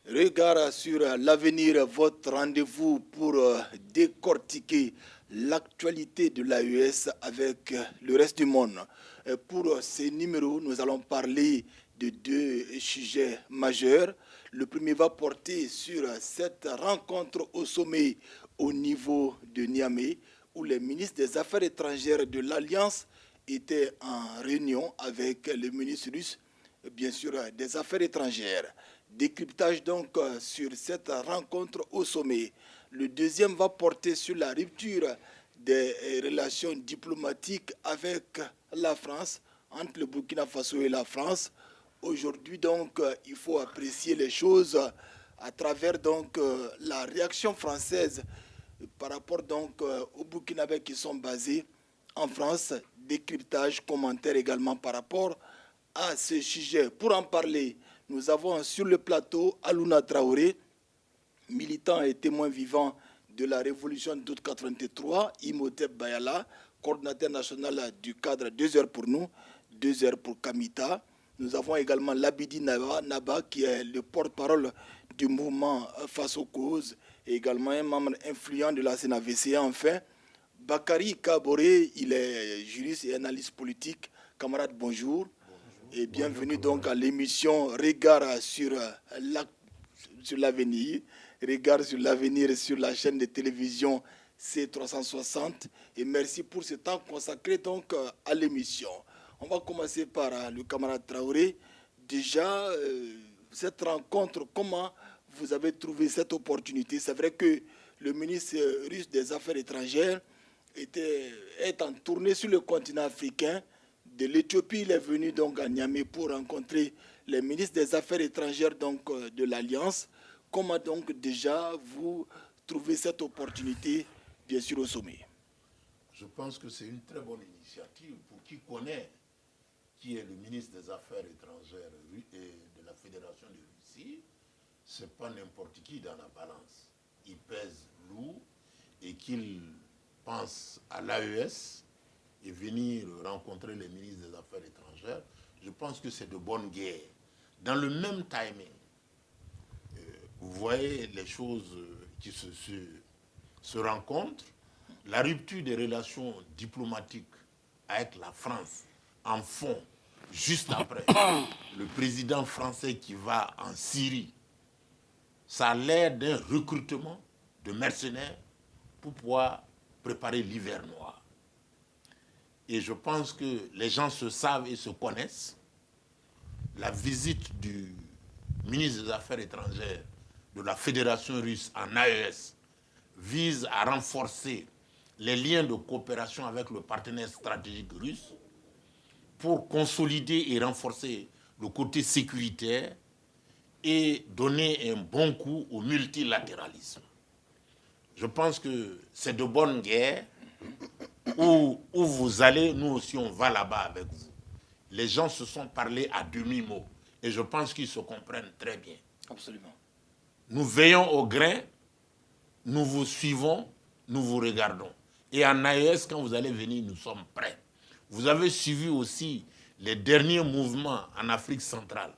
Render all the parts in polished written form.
Regard sur l'avenir, votre rendez-vous pour décortiquer l'actualité de l'AES avec le reste du monde. Pour ces numéros, nous allons parler de deux sujets majeurs. Le premier va porter sur cette rencontre au sommet au niveau de Niamey, où les ministres des Affaires étrangères de l'Alliance étaient en réunion avec le ministre russe, bien sûr, des Affaires étrangères. Décryptage donc sur cette rencontre au sommet. Le deuxième va porter sur la rupture des relations diplomatiques avec la France, entre le Burkina Faso et la France. Aujourd'hui donc, il faut apprécier les choses à travers donc la réaction française par rapport donc aux Burkinabés qui sont basés en France. Décryptage, commentaire également par rapport à ce sujet. Pour en parler, nous avons sur le plateau Alouna Traoré, militant et témoin vivant de la révolution d'août 83, Imhotep Bayala, coordinateur national du cadre 2 heures pour nous, 2 heures pour Kamita. Nous avons également Labidi Naba, qui est le porte-parole du mouvement Face aux causes, et également un membre influent de la CNAVC. Enfin, Bakary Kaboré, il est juriste et analyste politique. Camarade, bonjour. Et bienvenue donc à l'émission Regard sur l'avenir. Regard sur l'avenir sur la chaîne de télévision C360. Et merci pour ce temps consacré donc à l'émission. On va commencer par le camarade Traoré. Déjà, cette rencontre, comment vous avez trouvé cette opportunité? C'est vrai que le ministre russe des Affaires étrangères est en tournée sur le continent africain. De l'Éthiopie, il est venu donc à Niamey pour rencontrer les ministres des Affaires étrangères donc, de l'Alliance. Comment donc déjà vous trouvez cette opportunité, bien sûr, au sommet? Je pense que c'est une très bonne initiative pour qui connaît qui est le ministre des Affaires étrangères et de la Fédération de Russie. Ce n'est pas n'importe qui dans la balance. Il pèse lourd et qu'il pense à l'AES et venir rencontrer les ministres des Affaires étrangères, je pense que c'est de bonne guerre. Dans le même timing, vous voyez les choses qui se rencontrent. La rupture des relations diplomatiques avec la France en fond, juste après, le président français qui va en Syrie, ça a l'air d'un recrutement de mercenaires pour pouvoir préparer l'hiver noir. Et je pense que les gens se savent et se connaissent. La visite du ministre des Affaires étrangères de la Fédération russe en AES vise à renforcer les liens de coopération avec le partenaire stratégique russe pour consolider et renforcer le côté sécuritaire et donner un bon coup au multilatéralisme. Je pense que c'est de bonne guerre. Où vous allez, nous aussi on va là-bas avec vous. Les gens se sont parlé à demi-mot et je pense qu'ils se comprennent très bien. Absolument. Nous veillons au grain, nous vous suivons, nous vous regardons. Et en AES, quand vous allez venir, nous sommes prêts. Vous avez suivi aussi les derniers mouvements en Afrique centrale.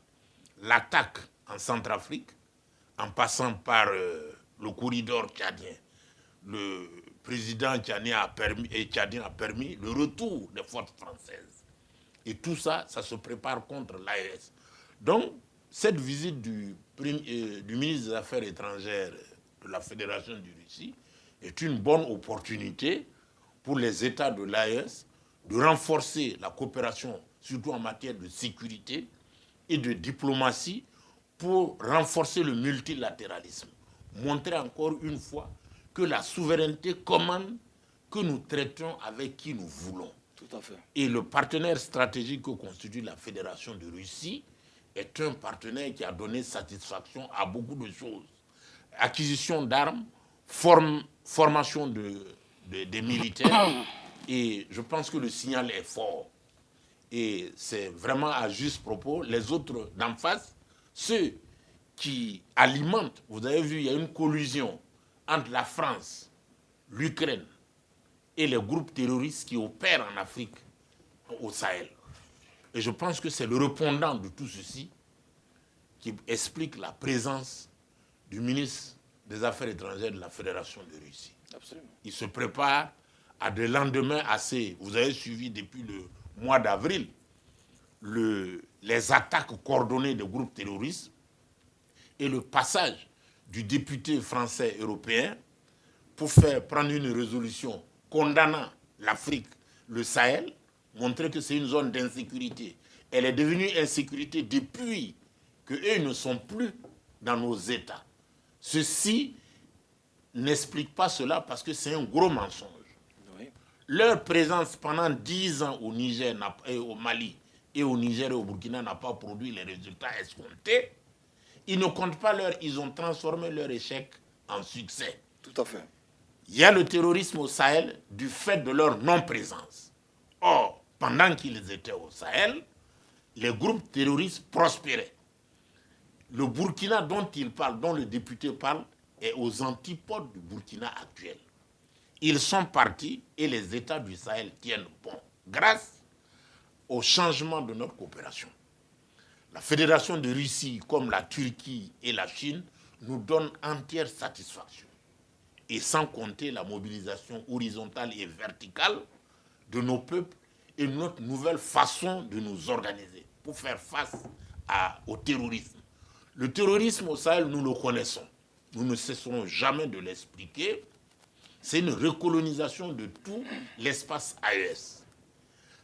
L'attaque en Centrafrique, en passant par le corridor tchadien. Le président tchadien a permis le retour des forces françaises. Et tout ça, ça se prépare contre l'AES. Donc, cette visite du ministre des Affaires étrangères de la Fédération de Russie est une bonne opportunité pour les États de l'AES de renforcer la coopération, surtout en matière de sécurité et de diplomatie, pour renforcer le multilatéralisme. Montrer encore une fois que la souveraineté commande que nous traitons avec qui nous voulons. Tout à fait. Et le partenaire stratégique que constitue la Fédération de Russie est un partenaire qui a donné satisfaction à beaucoup de choses. Acquisition d'armes, formation des militaires, et je pense que le signal est fort. Et c'est vraiment à juste propos. Les autres d'en face, ceux qui alimentent, vous avez vu, il y a une collusion entre la France, l'Ukraine et les groupes terroristes qui opèrent en Afrique, au Sahel. Et je pense que c'est le répondant de tout ceci qui explique la présence du ministre des Affaires étrangères de la Fédération de Russie. Absolument. Il se prépare à des lendemains assez... Vous avez suivi depuis le mois d'avril les attaques coordonnées de groupes terroristes et le passage du député français européen pour faire prendre une résolution condamnant l'Afrique, le Sahel, montrer que c'est une zone d'insécurité. Elle est devenue insécurité depuis qu'eux ne sont plus dans nos États. Ceci n'explique pas cela parce que c'est un gros mensonge. Oui. Leur présence pendant 10 ans au Niger, au Mali et au Niger et au Burkina n'a pas produit les résultats escomptés. Ils ne comptent pas ils ont transformé leur échec en succès. Tout à fait. Il y a le terrorisme au Sahel du fait de leur non-présence. Or, pendant qu'ils étaient au Sahel, les groupes terroristes prospéraient. Le Burkina dont il parle, dont le député parle, est aux antipodes du Burkina actuel. Ils sont partis et les États du Sahel tiennent bon grâce au changement de notre coopération. La Fédération de Russie, comme la Turquie et la Chine, nous donnent entière satisfaction. Et sans compter la mobilisation horizontale et verticale de nos peuples et notre nouvelle façon de nous organiser pour faire face au terrorisme. Le terrorisme au Sahel, nous le connaissons. Nous ne cesserons jamais de l'expliquer. C'est une recolonisation de tout l'espace AES.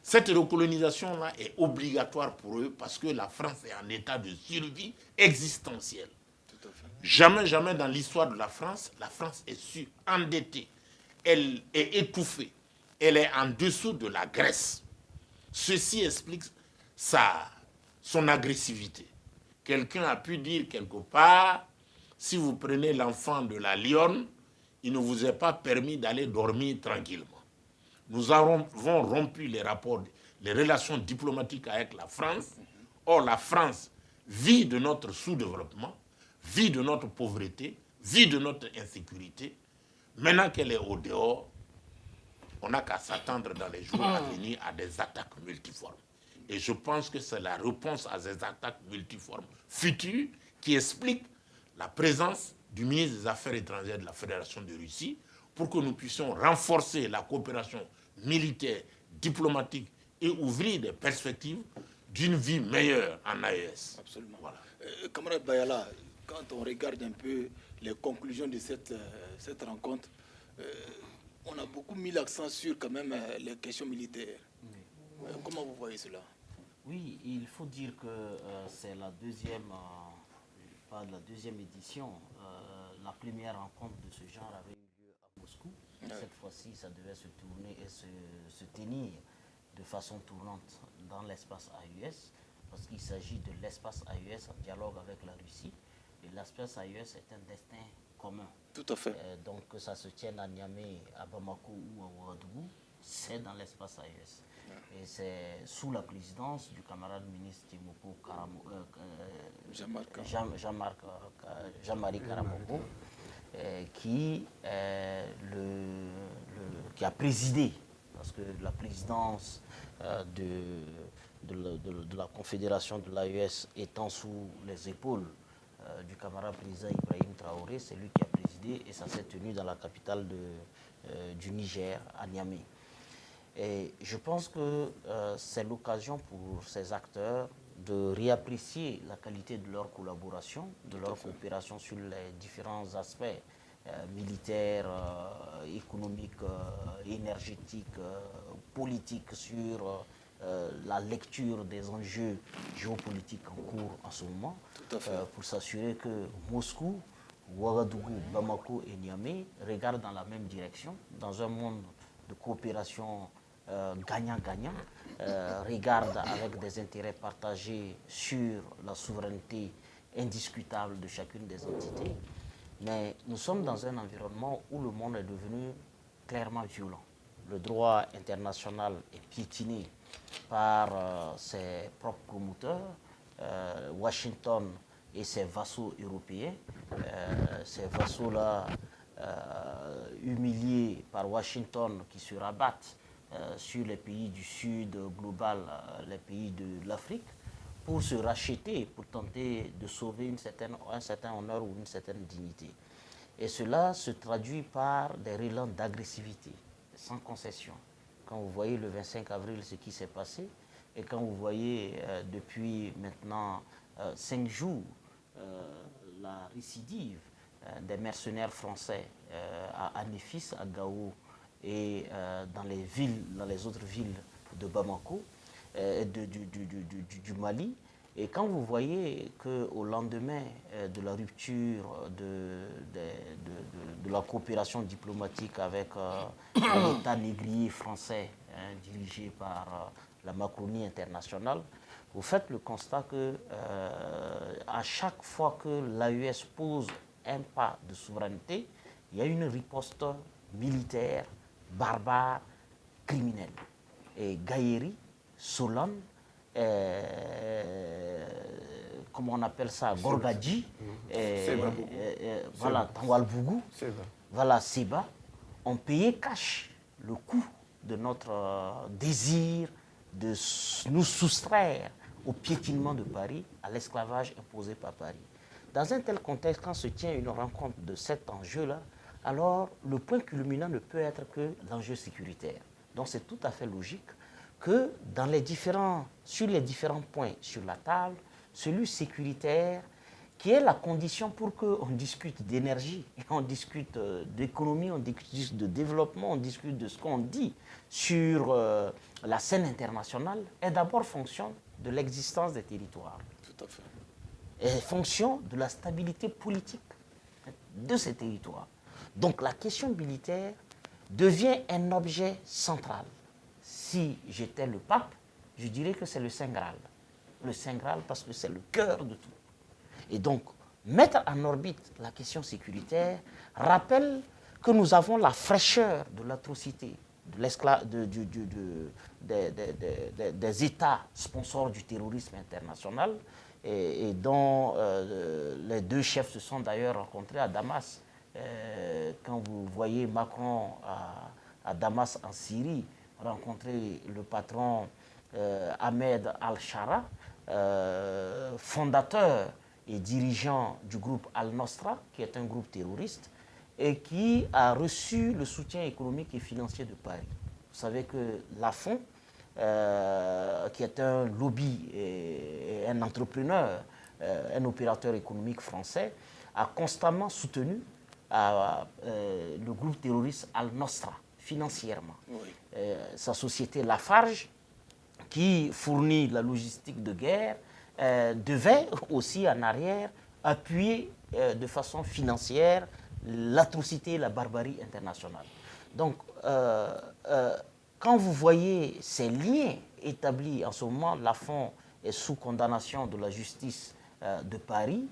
Cette recolonisation-là est obligatoire pour eux parce que la France est en état de survie existentielle. Tout à fait. Jamais, jamais dans l'histoire de la France est endettée. Elle est étouffée. Elle est en dessous de la Grèce. Ceci explique son agressivité. Quelqu'un a pu dire quelque part, si vous prenez l'enfant de la lionne, il ne vous est pas permis d'aller dormir tranquillement. Nous avons rompu les relations diplomatiques avec la France. Or, la France vit de notre sous-développement, vit de notre pauvreté, vit de notre insécurité. Maintenant qu'elle est au dehors, on n'a qu'à s'attendre dans les jours à venir à des attaques multiformes. Et je pense que c'est la réponse à ces attaques multiformes futures qui explique la présence du ministre des Affaires étrangères de la Fédération de Russie pour que nous puissions renforcer la coopération militaire, diplomatique et ouvrir des perspectives d'une vie meilleure en AES. Absolument. Voilà. Camarade Bayala, quand on regarde un peu les conclusions de cette rencontre, on a beaucoup mis l'accent sur quand même les questions militaires. Oui. Comment vous voyez cela? Oui, il faut dire que c'est la deuxième, pas la deuxième édition. La première rencontre de ce genre avait eu lieu à Moscou. Oui. Cette fois-ci, ça devait se tourner et se tenir de façon tournante dans l'espace AES, parce qu'il s'agit de l'espace AES en dialogue avec la Russie. Et l'espace AES est un destin commun. Tout à fait. Donc que ça se tienne à Niamey, à Bamako ou à Ouagadougou, c'est dans l'espace AES. Et c'est sous la présidence du camarade ministre Timoko Jean-Marie Karamoko qui a présidé, parce que la présidence de la Confédération de l'AES étant sous les épaules du camarade président Ibrahim Traoré, c'est lui qui a présidé et ça s'est tenu dans la capitale du Niger, à Niamey. Et je pense que c'est l'occasion pour ces acteurs de réapprécier la qualité de leur collaboration, de leur coopération sur les différents aspects militaires, économiques, énergétiques, politiques, sur la lecture des enjeux géopolitiques en cours en ce moment, pour s'assurer que Moscou, Ouagadougou, Bamako et Niamey regardent dans la même direction, dans un monde de coopération gagnant-gagnant, regarde avec des intérêts partagés sur la souveraineté indiscutable de chacune des entités. Mais nous sommes dans un environnement où le monde est devenu clairement violent. Le droit international est piétiné par ses propres promoteurs, Washington et ses vassaux européens. Ces vassaux-là, humiliés par Washington, qui se rabattent sur les pays du Sud global, les pays de l'Afrique, pour se racheter, pour tenter de sauver un certain honneur ou une certaine dignité. Et cela se traduit par des relents d'agressivité, sans concession. Quand vous voyez le 25 avril ce qui s'est passé, et quand vous voyez depuis maintenant 5 jours la récidive des mercenaires français à Anefis, à Gao et dans les autres villes de Bamako, du Mali. Et quand vous voyez qu'au lendemain de la rupture de la coopération diplomatique avec l'État négrier français, dirigé par la Macronie internationale, vous faites le constat que à chaque fois que l'AES pose un pas de souveraineté, il y a une riposte militaire, barbare, criminelle. Et Gaïri, Solane, comment on appelle ça, Gorgadji, voilà, Tanwalbougou, voilà, Seba, ont payé cash le coût de notre désir de nous soustraire au piétinement de Paris, à l'esclavage imposé par Paris. Dans un tel contexte, quand se tient une rencontre de cet enjeu-là, alors le point culminant ne peut être que l'enjeu sécuritaire. Donc c'est tout à fait logique que sur les différents points sur la table, celui sécuritaire, qui est la condition pour qu'on discute d'énergie, on discute d'économie, on discute de développement, on discute de ce qu'on dit sur la scène internationale, est d'abord fonction de l'existence des territoires. Tout à fait. Est fonction de la stabilité politique de ces territoires. Donc la question militaire devient un objet central. Si j'étais le pape, je dirais que c'est le Saint Graal. Le Saint Graal parce que c'est le cœur de tout. Et donc, mettre en orbite la question sécuritaire rappelle que nous avons la fraîcheur de l'atrocité des États sponsors du terrorisme international et dont les deux chefs se sont d'ailleurs rencontrés à Damas. Quand vous voyez Macron à Damas en Syrie rencontrer le patron Ahmed Al-Shara, fondateur et dirigeant du groupe Al-Nosra, qui est un groupe terroriste, et qui a reçu le soutien économique et financier de Paris. Vous savez que Lafon, qui est un lobby et un entrepreneur, un opérateur économique français, a constamment soutenu le groupe terroriste Al-Nosra, financièrement. Oui. Sa société Lafarge, qui fournit la logistique de guerre, devait aussi en arrière appuyer de façon financière l'atrocité et la barbarie internationale. Donc, quand vous voyez ces liens établis en ce moment, Lafon est sous condamnation de la justice de Paris.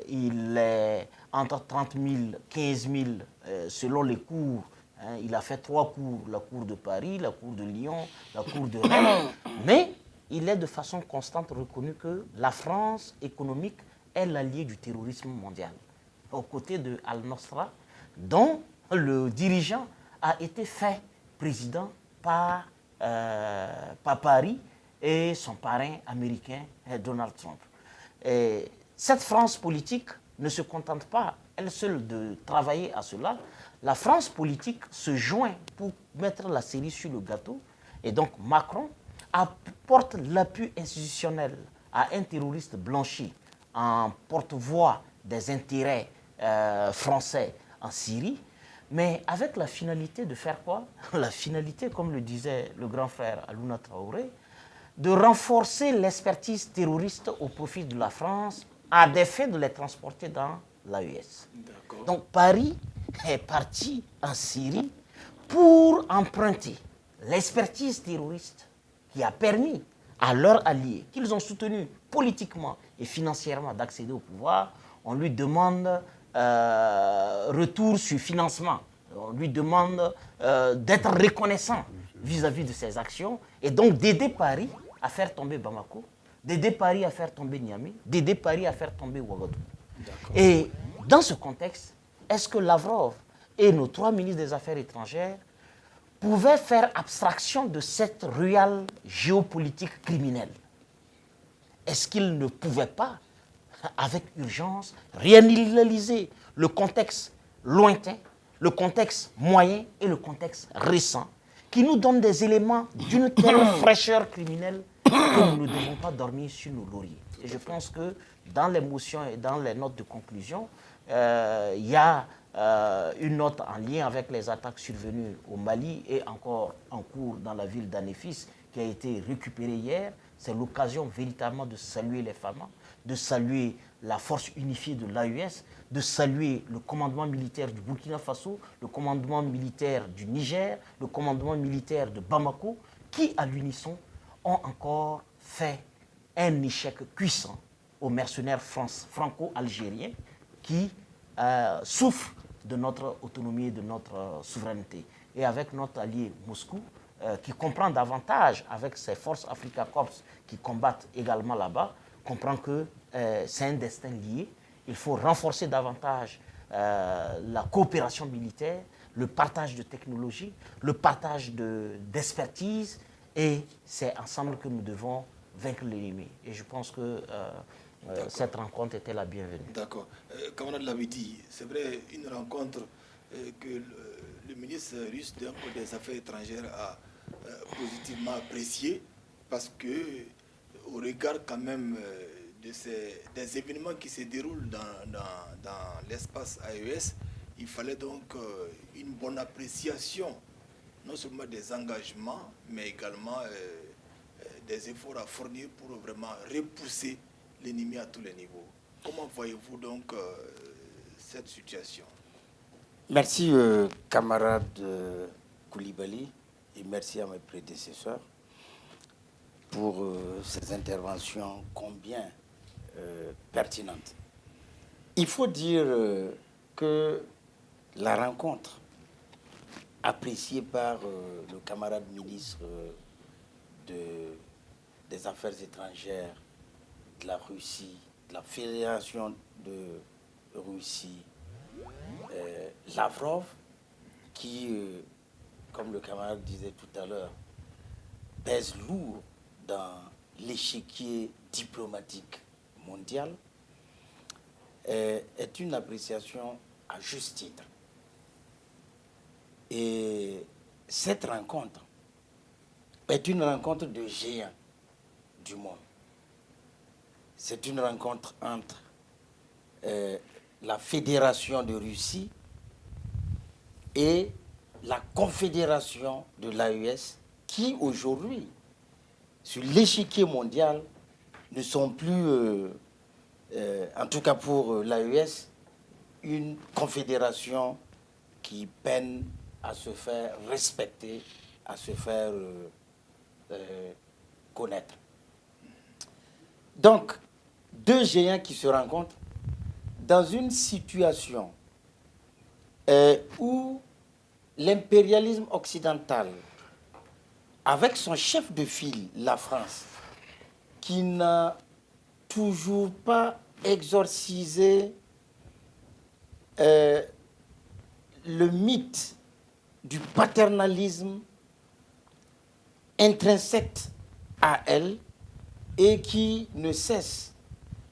Il est entre 30 000 et 15 000 selon les cours. Hein, il a fait 3 cours, la cour de Paris, la cour de Lyon, la cour de Rennes. Mais il est de façon constante reconnu que la France économique est l'allié du terrorisme mondial, aux côtés de Al-Nosra, dont le dirigeant a été fait président par Paris et son parrain américain, Donald Trump. Et cette France politique ne se contente pas, elle seule, de travailler à cela. La France politique se joint pour mettre la cerise sur le gâteau. Et donc Macron apporte l'appui institutionnel à un terroriste blanchi en porte-voix des intérêts français en Syrie, mais avec la finalité de faire quoi? La finalité, comme le disait le grand frère Alouna Traoré, de renforcer l'expertise terroriste au profit de la France à des fins de les transporter dans l'AES. Donc Paris est parti en Syrie pour emprunter l'expertise terroriste qui a permis à leurs alliés, qu'ils ont soutenus politiquement et financièrement, d'accéder au pouvoir. On lui demande retour sur financement. On lui demande d'être reconnaissant vis-à-vis de ses actions et donc d'aider Paris à faire tomber Bamako, d'aider Paris à faire tomber Niamey, d'aider Paris à faire tomber Ouagadougou. Et dans ce contexte, est-ce que Lavrov et nos 3 ministres des Affaires étrangères pouvaient faire abstraction de cette ruelle géopolitique criminelle? est-ce qu'il ne pouvait pas, avec urgence, réanalyser le contexte lointain, le contexte moyen et le contexte récent, qui nous donnent des éléments d'une telle fraîcheur criminelle que nous ne devons pas dormir sur nos lauriers. Et je pense que dans les motions et dans les notes de conclusion, il y a une note en lien avec les attaques survenues au Mali et encore en cours dans la ville d'Anéfis qui a été récupérée hier. C'est l'occasion véritablement de saluer les femmes, de saluer la force unifiée de l'AES, de saluer le commandement militaire du Burkina Faso, le commandement militaire du Niger, le commandement militaire de Bamako, qui à l'unisson ont encore fait un échec cuisant aux mercenaires franco-algériens qui souffrent de notre autonomie et de notre souveraineté. Et avec notre allié Moscou, qui comprend davantage avec ses forces Africa Corps qui combattent également là-bas, comprend que c'est un destin lié. Il faut renforcer davantage la coopération militaire, le partage de technologies, le partage d'expertise, et c'est ensemble que nous devons vaincre l'ennemi. Et je pense que cette rencontre était la bienvenue. D'accord. Camarade l'avait dit, c'est vrai, une rencontre que le ministre russe des Affaires étrangères a positivement appréciée, parce que au regard quand même des événements qui se déroulent dans l'espace AES, il fallait donc une bonne appréciation, non seulement des engagements, mais également des efforts à fournir pour vraiment repousser l'ennemi à tous les niveaux. Comment voyez-vous donc cette situation? Merci, camarade Koulibaly, et merci à mes prédécesseurs pour ces interventions combien pertinentes. Il faut dire que la rencontre appréciée par le camarade ministre des Affaires étrangères de la Russie, de la Fédération de Russie, Lavrov, qui, comme le camarade disait tout à l'heure, pèse lourd dans l'échiquier diplomatique mondial, est une appréciation à juste titre. Et cette rencontre est une rencontre de géants du monde. C'est une rencontre entre la Fédération de Russie et la Confédération de l'AES, qui aujourd'hui, sur l'échiquier mondial, ne sont plus, en tout cas pour l'AES, une confédération qui peine à se faire respecter, à se faire connaître. Donc, deux géants qui se rencontrent dans une situation où l'impérialisme occidental, avec son chef de file, la France, qui n'a toujours pas exorcisé le mythe du paternalisme intrinsèque à elle, et qui ne cesse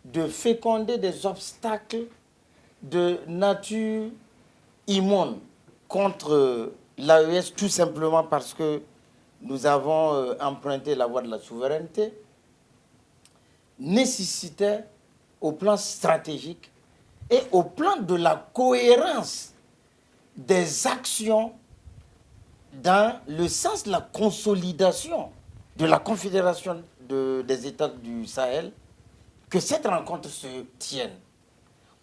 de féconder des obstacles de nature immonde contre l'AES, tout simplement parce que nous avons emprunté la voie de la souveraineté, nécessitait, au plan stratégique et au plan de la cohérence des actions dans le sens de la consolidation de la Confédération des États du Sahel, que cette rencontre se tienne.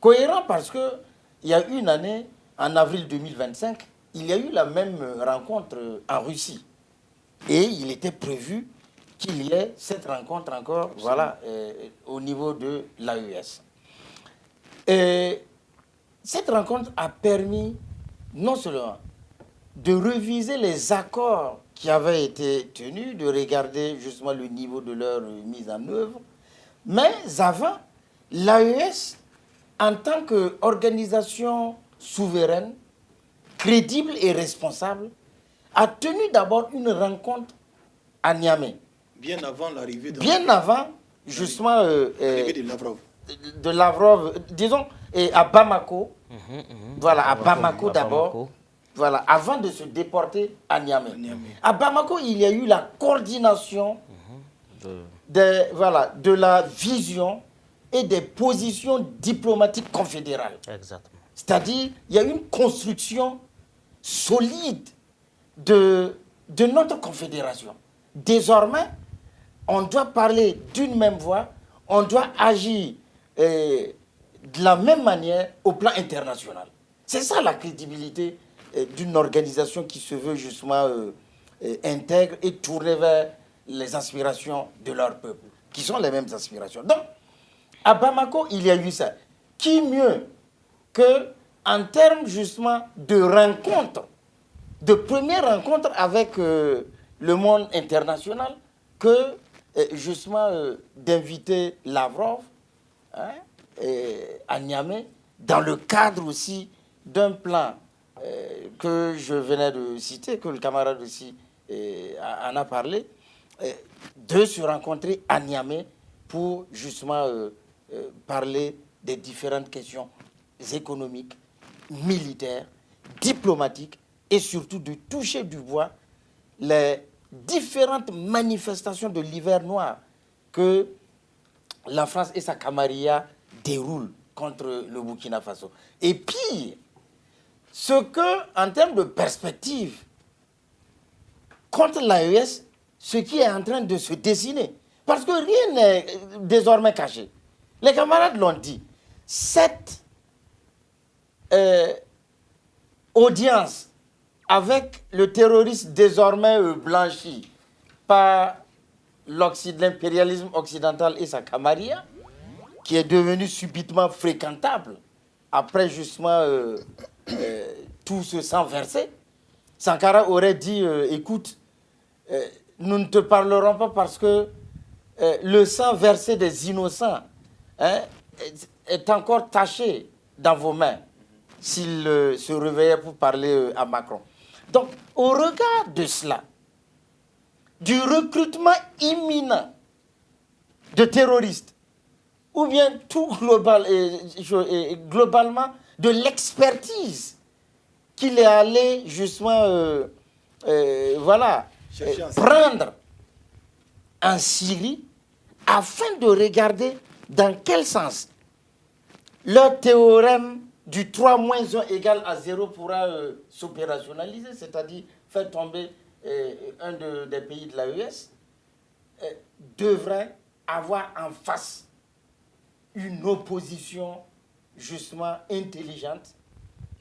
Cohérent parce qu'il y a une année, en avril 2025, il y a eu la même rencontre en Russie. Et il était prévu qu'il y ait cette rencontre encore, voilà, au niveau de l'AES. Cette rencontre a permis non seulement de reviser les accords qui avaient été tenus, de regarder justement le niveau de leur mise en œuvre, mais avant, l'AES, en tant qu'organisation souveraine, crédible et responsable, a tenu d'abord une rencontre à Niamey. Bien avant l'arrivée de... Bien avant justement de Lavrov. De Lavrov, disons, et à Bamako, voilà, à Bamako d'abord, voilà, avant de se déporter à Niamey. À Bamako, il y a eu la coordination de la vision et des positions diplomatiques confédérales. Exactement. C'est-à-dire, il y a une construction solide de notre confédération. Désormais, on doit parler d'une même voix, on doit agir de la même manière au plan international. C'est ça la crédibilité d'une organisation qui se veut justement intègre et tournée vers les aspirations de leur peuple, qui sont les mêmes aspirations. Donc, à Bamako, il y a eu ça. Qui mieux que, en termes justement de rencontres, de premières rencontres avec le monde international, que justement d'inviter Lavrov à Niamey, dans le cadre aussi d'un plan que je venais de citer, que le camarade aussi en a parlé, de se rencontrer à Niamey pour justement parler des différentes questions économiques, militaires, diplomatiques et surtout de toucher du bois les différentes manifestations de l'hiver noir que la France et sa camarilla déroulent contre le Burkina Faso. Et pire, ce que, en termes de perspective, contre l'AES, ce qui est en train de se dessiner. Parce que rien n'est désormais caché. Les camarades l'ont dit. Cette audience avec le terroriste désormais blanchi par l'impérialisme occidental et sa camarilla, qui est devenu subitement fréquentable après justement tout ce sang versé, Sankara aurait dit, écoute, nous ne te parlerons pas parce que le sang versé des innocents est encore taché dans vos mains s'il se réveillait pour parler à Macron. Donc, au regard de cela, du recrutement imminent de terroristes, ou bien tout globalement de l'expertise qu'il est allé justement prendre en Syrie afin de regarder dans quel sens le théorème du 3 moins 1 égale à 0 pourra s'opérationnaliser, c'est-à-dire faire tomber un des pays de l'AES, devrait avoir en face une opposition justement intelligente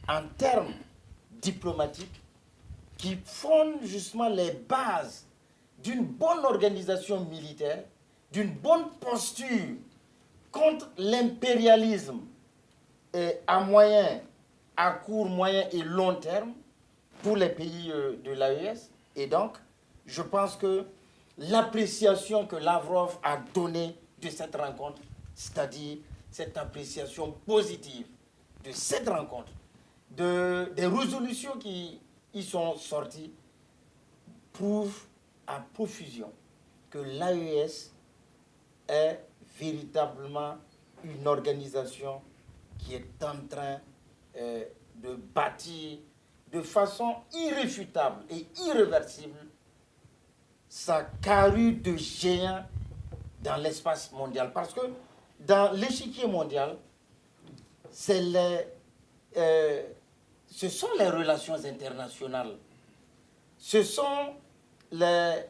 en termes diplomatiques qui fonde justement les bases d'une bonne organisation militaire, d'une bonne posture contre l'impérialisme à moyen, à court, moyen et long terme pour les pays de l'AES. Et donc, je pense que l'appréciation que Lavrov a donnée de cette rencontre, c'est-à-dire cette appréciation positive de cette rencontre, des résolutions qui y sont sorties, prouve à profusion que l'AES est véritablement une organisation qui est en train de bâtir de façon irréfutable et irréversible sa carrure de géant dans l'espace mondial. Parce que dans l'échiquier mondial, ce sont les relations internationales, ce sont les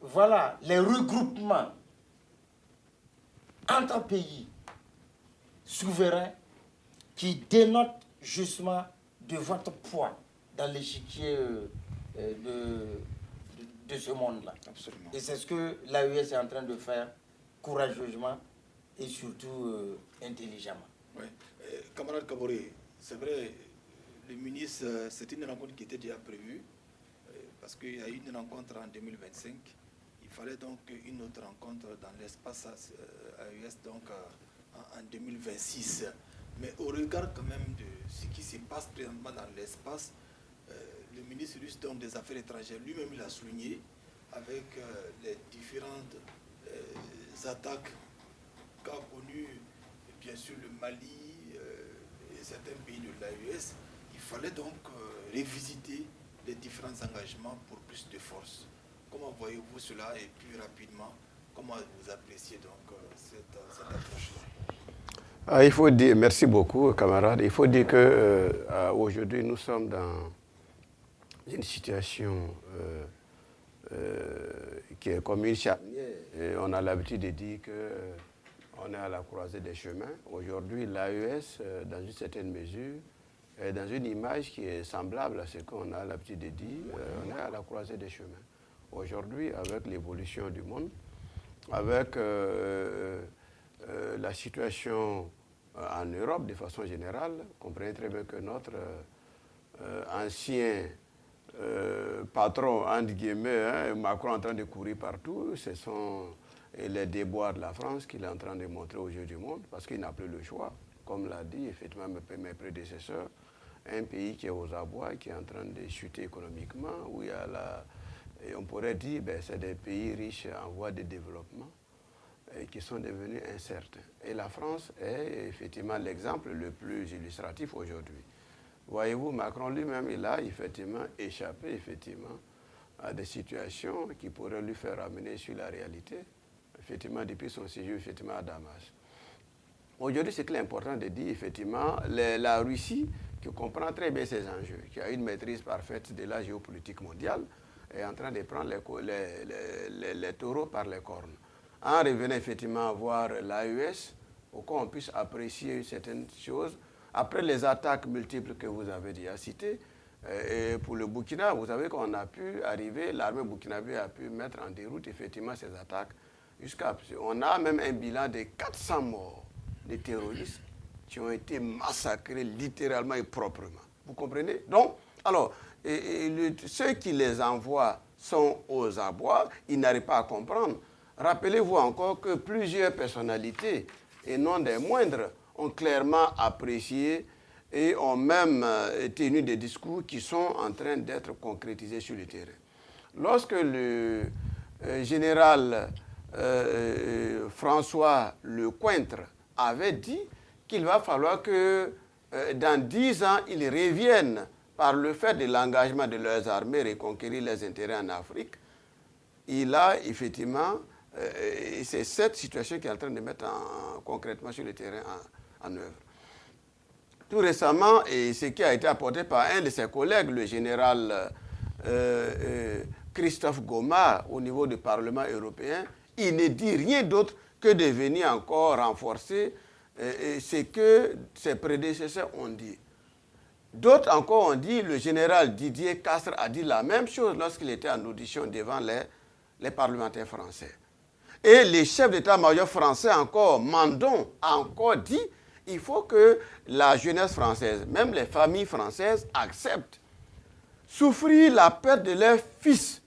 regroupements entre pays souverains qui dénotent justement de votre poids dans l'échiquier de ce monde-là. Absolument. Et c'est ce que l'AES est en train de faire courageusement et surtout intelligemment. Oui. Camarade Kaboré, c'est vrai, le ministre, c'est une rencontre qui était déjà prévue, parce qu'il y a eu une rencontre en 2025. Il fallait donc une autre rencontre dans l'espace AES donc en 2026. Mais au regard quand même de ce qui se passe présentement dans l'espace, le ministre russe donc, des Affaires étrangères lui-même l'a souligné avec les différentes attaques qu'a connu bien sûr le Mali et certains pays de l'AES, il fallait donc révisiter les différents engagements pour plus de force. Comment voyez-vous cela et plus rapidement, comment vous appréciez donc cette approche-là? Il faut dire, merci beaucoup camarades, il faut dire qu'aujourd'hui nous sommes dans une situation qui est comme une charnière. On a l'habitude de dire qu'on est à la croisée des chemins. Aujourd'hui, l'AES, dans une certaine mesure, est dans une image qui est semblable à ce qu'on a l'habitude de dire. On est à la croisée des chemins. Aujourd'hui, avec l'évolution du monde, avec la situation en Europe de façon générale, comprenez très bien que notre ancien patron, entre guillemets, Macron en train de courir partout, ce sont les déboires de la France qu'il est en train de montrer aux yeux du monde, parce qu'il n'a plus le choix. Comme l'a dit effectivement mes prédécesseurs, un pays qui est aux abois, qui est en train de chuter économiquement, où il y a et on pourrait dire que c'est des pays riches en voie de développement et qui sont devenus incertains. Et la France est effectivement l'exemple le plus illustratif aujourd'hui. Voyez-vous, Macron lui-même, il a effectivement échappé effectivement à des situations qui pourraient lui faire ramener sur la réalité, effectivement depuis son séjour effectivement à Damas. Aujourd'hui, ce qu'il est important de dire, effectivement, la Russie, qui comprend très bien ses enjeux, qui a une maîtrise parfaite de la géopolitique mondiale, est en train de prendre les taureaux par les cornes. En revenant effectivement voir l'AES, pour qu'on puisse apprécier certaines choses, après les attaques multiples que vous avez déjà citées, et pour le Burkina, vous savez qu'on a pu arriver, l'armée burkinabé a pu mettre en déroute effectivement ces attaques. On a même un bilan de 400 morts de terroristes qui ont été massacrés littéralement et proprement. Vous comprenez? Donc, alors, ceux qui les envoient sont aux abois, ils n'arrivent pas à comprendre. Rappelez-vous encore que plusieurs personnalités, et non des moindres, ont clairement apprécié et ont même tenu des discours qui sont en train d'être concrétisés sur le terrain. Lorsque le général François Lecointre avait dit qu'il va falloir que dans 10 ans, ils reviennent par le fait de l'engagement de leurs armées reconquérir les intérêts en Afrique, il a effectivement, c'est cette situation qui est en train de mettre concrètement sur le terrain en œuvre. Tout récemment, et ce qui a été apporté par un de ses collègues, le général Christophe Goma, au niveau du Parlement européen, il ne dit rien d'autre que de venir encore renforcer ce que ses prédécesseurs ont dit. D'autres encore ont dit, le général Didier Castres a dit la même chose lorsqu'il était en audition devant les parlementaires français. Et les chefs d'état-major français encore, Mandon, a encore dit, il faut que la jeunesse française, même les familles françaises, acceptent souffrir la perte de leurs fils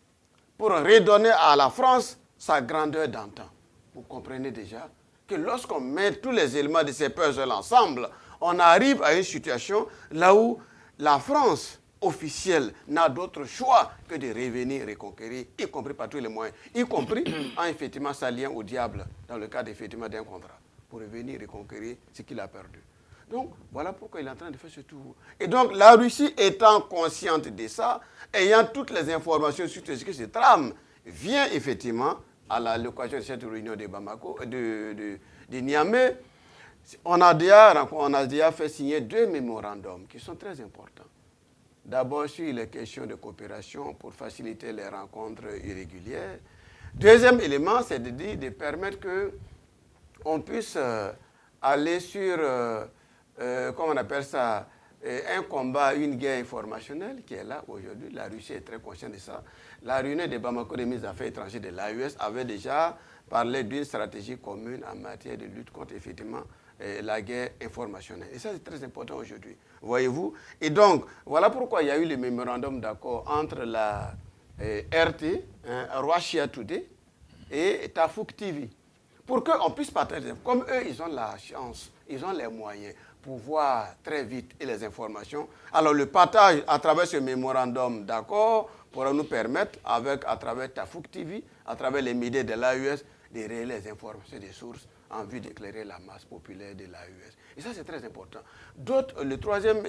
pour redonner à la France sa grandeur d'antan. Vous comprenez déjà que lorsqu'on met tous les éléments de ces peuples ensemble, on arrive à une situation là où la France officielle n'a d'autre choix que de revenir reconquérir, y compris par tous les moyens, y compris en effectivement s'alliant au diable dans le cadre effectivement d'un contrat, pour revenir reconquérir ce qu'il a perdu. Donc, voilà pourquoi il est en train de faire ce tour. Et donc, la Russie étant consciente de ça, ayant toutes les informations sur ce qui se trame, vient effectivement à l'occasion de cette réunion de Bamako, de Niamey. On a déjà fait signer 2 mémorandums qui sont très importants. D'abord sur les questions de coopération pour faciliter les rencontres irrégulières. Deuxième élément, c'est de permettre qu'on puisse aller sur, comment on appelle ça, un combat, une guerre informationnelle qui est là aujourd'hui. La Russie est très consciente de ça. La réunion de Bamako des ministres des Affaires étrangères de l'AES avait déjà parlé d'une stratégie commune en matière de lutte contre effectivement la guerre informationnelle. Et ça, c'est très important aujourd'hui. Voyez-vous? Et donc, voilà pourquoi il y a eu le mémorandum d'accord entre la RT, Russia Today, et Tafouk TV. Pour qu'on puisse partager. Comme eux, ils ont la chance, ils ont les moyens pour voir très vite les informations. Alors, le partage à travers ce mémorandum d'accord pourra nous permettre, à travers Tafouk TV, à travers les médias de l'AES, de relayer les informations des sources en vue d'éclairer la masse populaire de l'AES. Et ça, c'est très important. Le troisième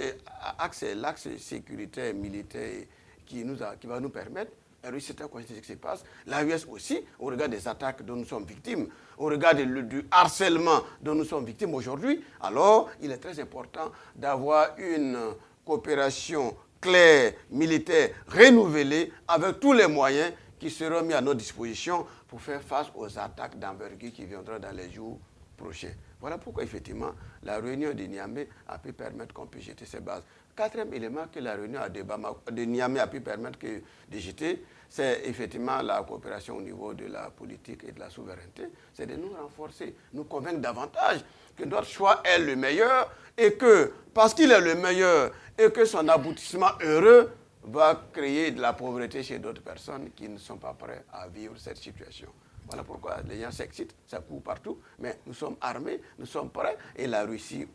axe, c'est l'axe sécuritaire, militaire, qui va nous permettre, la Russie est consciente de ce qui se passe, l'AES aussi, au regard des attaques dont nous sommes victimes, au regard du harcèlement dont nous sommes victimes aujourd'hui, alors il est très important d'avoir une coopération claire, militaire, renouvelée, avec tous les moyens qui seront mis à notre disposition pour faire face aux attaques d'envergure qui viendront dans les jours prochains. Voilà pourquoi, effectivement, la réunion de Niamey a pu permettre qu'on puisse jeter ces bases. Quatrième élément que la réunion de Niamey a pu permettre de jeter, c'est effectivement la coopération au niveau de la politique et de la souveraineté. C'est de nous renforcer, nous convaincre davantage que notre choix est le meilleur et que, parce qu'il est le meilleur et que son aboutissement heureux va créer de la pauvreté chez d'autres personnes qui ne sont pas prêtes à vivre cette situation. Voilà pourquoi les gens s'excitent, ça court partout, mais nous sommes armés, nous sommes prêts, et la Russie,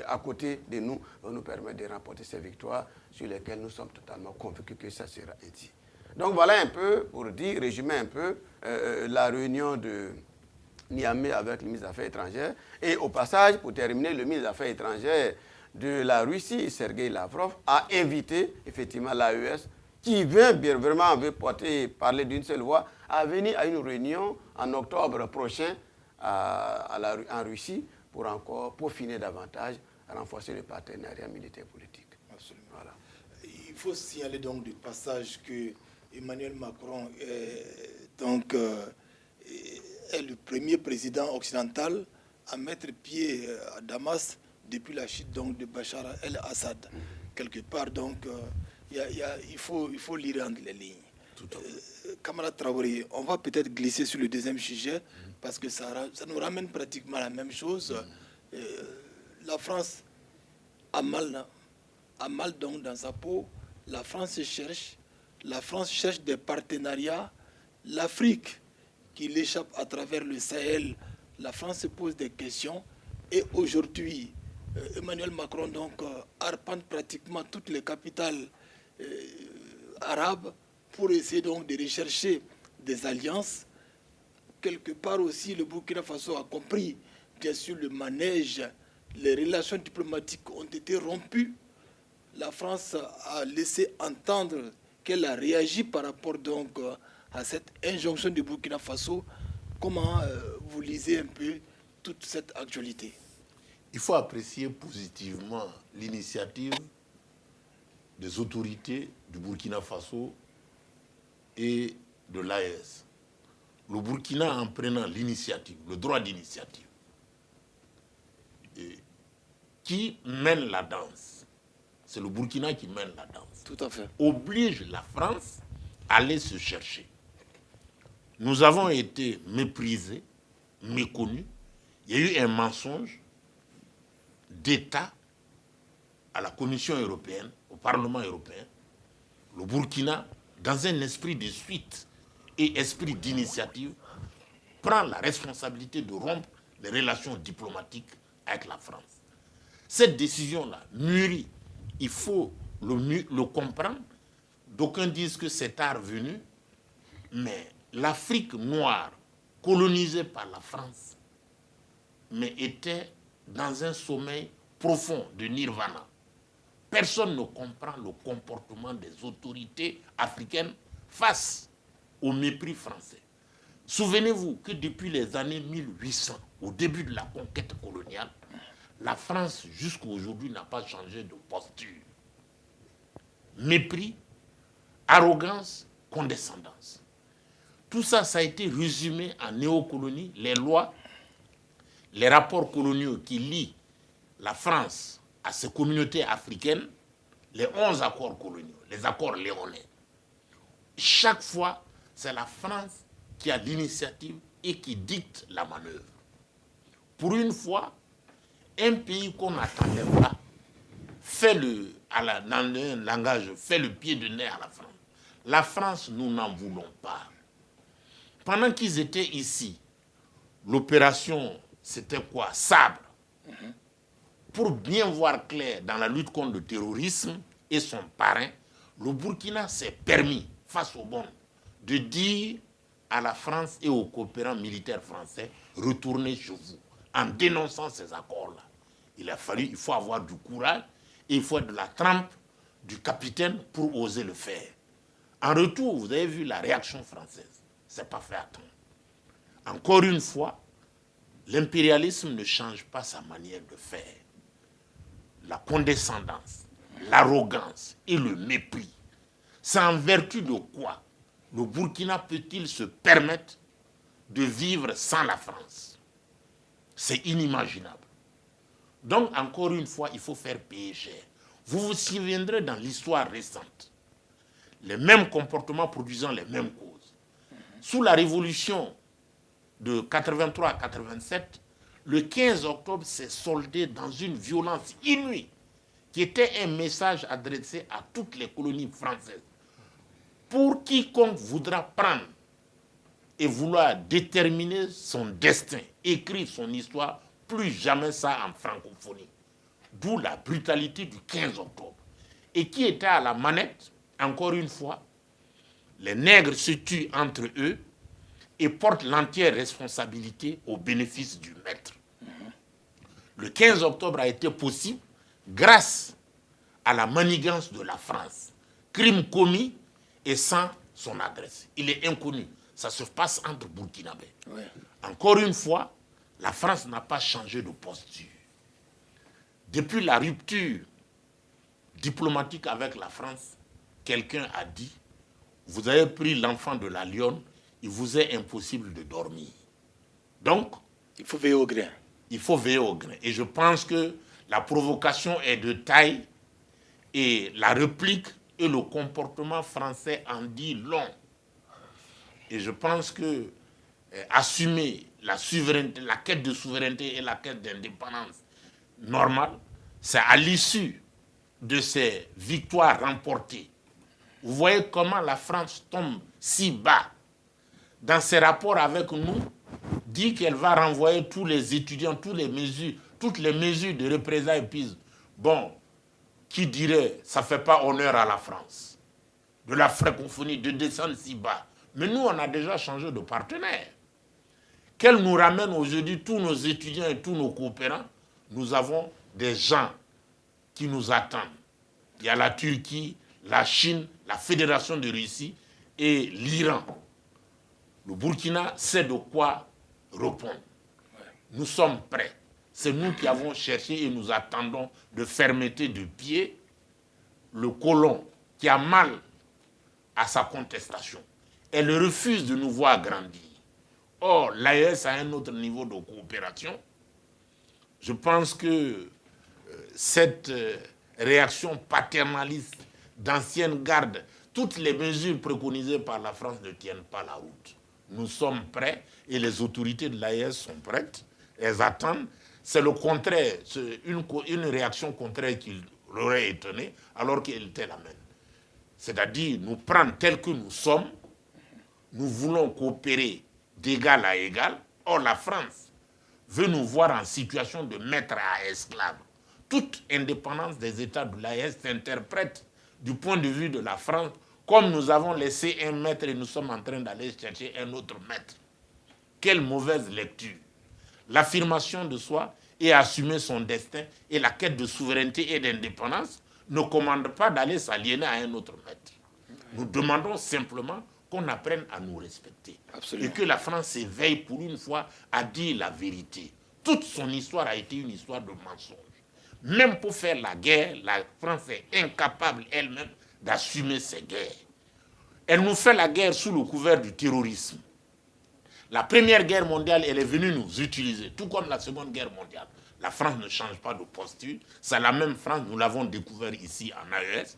à côté de nous, va nous permettre de remporter ces victoires sur lesquelles nous sommes totalement convaincus que ça sera ainsi. Donc voilà un peu, pour résumer un peu, la réunion de Niamey avec le ministre des Affaires étrangères. Et au passage, pour terminer, le ministre des Affaires étrangères de la Russie, Sergei Lavrov, a invité effectivement l'AES, qui veut parler d'une seule voix, à venir à une réunion en octobre prochain en Russie pour encore peaufiner davantage, renforcer le partenariat militaire politique. Absolument. Voilà. Il faut signaler donc du passage que Emmanuel Macron est le premier président occidental à mettre pied à Damas depuis la chute donc, de Bachar el-Assad. Quelque part, donc, il faut lire entre les lignes. Camarade Traoré, on va peut-être glisser sur le deuxième sujet parce que ça nous ramène pratiquement à la même chose. La France a mal donc dans sa peau. La France cherche des partenariats. L'Afrique qui l'échappe à travers le Sahel, la France se pose des questions. Et aujourd'hui, Emmanuel Macron donc arpente pratiquement toutes les capitales arabes pour essayer donc de rechercher des alliances. Quelque part aussi, le Burkina Faso a compris, bien sûr, le manège, les relations diplomatiques ont été rompues. La France a laissé entendre qu'elle a réagi par rapport donc à cette injonction du Burkina Faso. Comment vous lisez un peu toute cette actualité? Il faut apprécier positivement l'initiative des autorités du Burkina Faso et de l'AES. Le Burkina, en prenant l'initiative, le droit d'initiative, qui mène la danse, c'est le Burkina qui mène la danse, tout à fait, oblige la France à aller se chercher. Nous avons été méprisés, méconnus. Il y a eu un mensonge d'État à la Commission européenne, au Parlement européen. Le Burkina, dans un esprit de suite et esprit d'initiative, prend la responsabilité de rompre les relations diplomatiques avec la France. Cette décision-là mûrit, il faut le comprendre. D'aucuns disent que c'est tard venu, mais l'Afrique noire, colonisée par la France, mais était dans un sommeil profond de nirvana. Personne ne comprend le comportement des autorités africaines face au mépris français. Souvenez-vous que depuis les années 1800, au début de la conquête coloniale, la France, jusqu'à aujourd'hui, n'a pas changé de posture. Mépris, arrogance, condescendance. Tout ça, ça a été résumé en néocolonie, les lois, les rapports coloniaux qui lient la France à ces communautés africaines, les 11 accords coloniaux, les accords léonins. Chaque fois, c'est la France qui a l'initiative et qui dicte la manœuvre. Pour une fois, un pays qu'on n'attendait pas dans un langage, fait le pied de nez à la France. La France, nous n'en voulons pas. Pendant qu'ils étaient ici, l'opération, c'était quoi? Sabre. Pour bien voir clair dans la lutte contre le terrorisme et son parrain, le Burkina s'est permis, face au monde, de dire à la France et aux coopérants militaires français, retournez chez vous. en dénonçant ces accords-là. Il faut avoir du courage et il faut être de la trempe du capitaine pour oser le faire. En retour, vous avez vu la réaction française. Ce n'est pas fait attendre. Encore une fois, l'impérialisme ne change pas sa manière de faire. La condescendance, l'arrogance et le mépris. C'est en vertu de quoi le Burkina peut-il se permettre de vivre sans la France? C'est inimaginable. Donc, encore une fois, il faut faire payer cher. Vous vous souviendrez dans l'histoire récente, les mêmes comportements produisant les mêmes causes. Sous la révolution de 83 à 87, le 15 octobre s'est soldé dans une violence inouïe qui était un message adressé à toutes les colonies françaises. Pour quiconque voudra prendre et vouloir déterminer son destin, écrire son histoire, plus jamais ça en francophonie. D'où la brutalité du 15 octobre. Et qui était à la manette, encore une fois, les nègres se tuent entre eux et portent l'entière responsabilité au bénéfice du maître. Le 15 octobre a été possible grâce à la manigance de la France. Crime commis et sans son adresse. Il est inconnu. Ça se passe entre Burkinabés. Ouais. Encore une fois, la France n'a pas changé de posture. Depuis la rupture diplomatique avec la France, quelqu'un a dit, vous avez pris l'enfant de la lionne, il vous est impossible de dormir. Donc, il faut veiller au grain. Il faut veiller au grain. Et je pense que la provocation est de taille et la réplique et le comportement français en dit long. Et je pense que assumer la souveraineté, la quête de souveraineté et la quête d'indépendance normale, c'est à l'issue de ces victoires remportées. Vous voyez comment la France tombe si bas dans ses rapports avec nous, dit qu'elle va renvoyer tous les étudiants, toutes les mesures de représailles prises. Bon, qui dirait, ça ne fait pas honneur à la France, de la francophonie, de descendre si bas. Mais nous, on a déjà changé de partenaire. Qu'elle nous ramène aujourd'hui tous nos étudiants et tous nos coopérants, nous avons des gens qui nous attendent. Il y a la Turquie, la Chine, la Fédération de Russie et l'Iran. Le Burkina sait de quoi répondre. Nous sommes prêts. C'est nous qui avons cherché et nous attendons de fermeté de pied le colon qui a mal à sa contestation. Elle refuse de nous voir grandir. Or, l'AES a un autre niveau de coopération. Je pense que cette réaction paternaliste d'ancienne garde, toutes les mesures préconisées par la France ne tiennent pas la route. Nous sommes prêts et les autorités de l'AES sont prêtes. Elles attendent. C'est le contraire, c'est une réaction contraire qui l'aurait étonné alors qu'elle était la même. C'est-à-dire nous prendre tels que nous sommes, nous voulons coopérer d'égal à égal. Or, la France veut nous voir en situation de maître à esclave. Toute indépendance des États de l'AES s'interprète du point de vue de la France comme nous avons laissé un maître et nous sommes en train d'aller chercher un autre maître. Quelle mauvaise lecture. L'affirmation de soi et assumer son destin et la quête de souveraineté et d'indépendance ne commandent pas d'aller s'aliéner à un autre maître. Nous demandons simplement qu'on apprenne à nous respecter. Absolument. Et que la France s'éveille pour une fois à dire la vérité. Toute son histoire a été une histoire de mensonges. Même pour faire la guerre, la France est incapable elle-même d'assumer ses guerres. Elle nous fait la guerre sous le couvert du terrorisme. La Première Guerre mondiale, elle est venue nous utiliser, tout comme la Seconde Guerre mondiale. La France ne change pas de posture. C'est la même France, nous l'avons découvert ici en AES.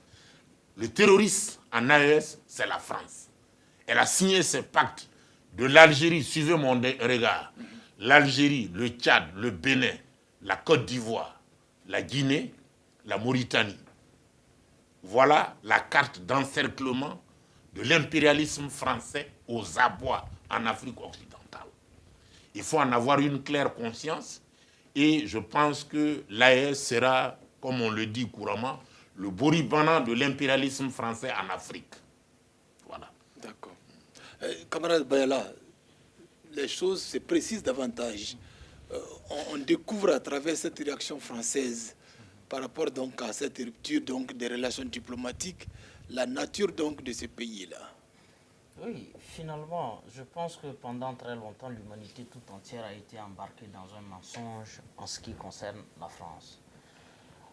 Le terroriste en AES, c'est la France. Elle a signé ces pactes de l'Algérie, suivez mon regard, l'Algérie, le Tchad, le Bénin, la Côte d'Ivoire, la Guinée, la Mauritanie. Voilà la carte d'encerclement de l'impérialisme français aux abois en Afrique occidentale. Il faut en avoir une claire conscience et je pense que l'AES sera, comme on le dit couramment, le Boribana de l'impérialisme français en Afrique. Voilà. D'accord. Camarade Bayala, les choses se précisent davantage. on découvre à travers cette réaction française par rapport donc à cette rupture donc des relations diplomatiques la nature donc de ce pays-là. Oui, finalement, je pense que pendant très longtemps, l'humanité tout entière a été embarquée dans un mensonge en ce qui concerne la France.